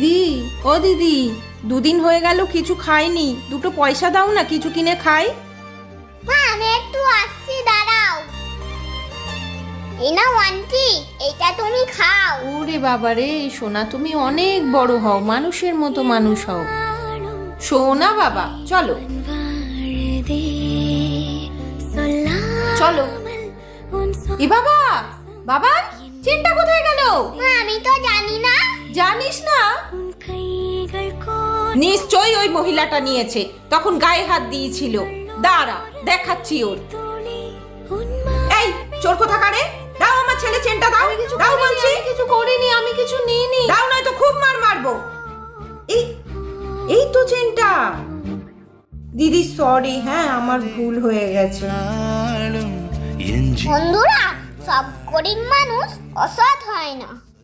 দিদি, ও দিদি, দুদিন হয়ে গেল কিছু খাইনি, দুটো পয়সা দাও না, কিছু কিনে খাই। মা আমি একটু আসছি, দাঁড়াও। এই নাও আন্টি, এটা তুমি খাও। ওরে বাবা রে সোনা, তুমি অনেক বড় হও, মানুষের মতো মানুষ হও। সোনা বাবা, চলো চলো। এ বাবা, বাবা চেনটা কোথায় গেল? মা আমি তো জানি না। জানিস না? নিশ্চয়ই ওই মহিলাটা নিয়েছে, তখন গায়ে হাত দিয়েছিল। দাঁড়া, দেখাচ্ছি ওর। এই চোর কোথাকারে, দাও আমার ছেলে চেনটা দাও। দাও বলছি। কিছু করিনি, আমি কিছু নিইনি। দাও, নয় তো খুব মারবো। এই এই তো চেনটা। দিদি সরি, হ্যাঁ আমার ভুল হয়ে গেছে। বন্ধুরা, সব গরিব মানুষ অসৎ হয় না।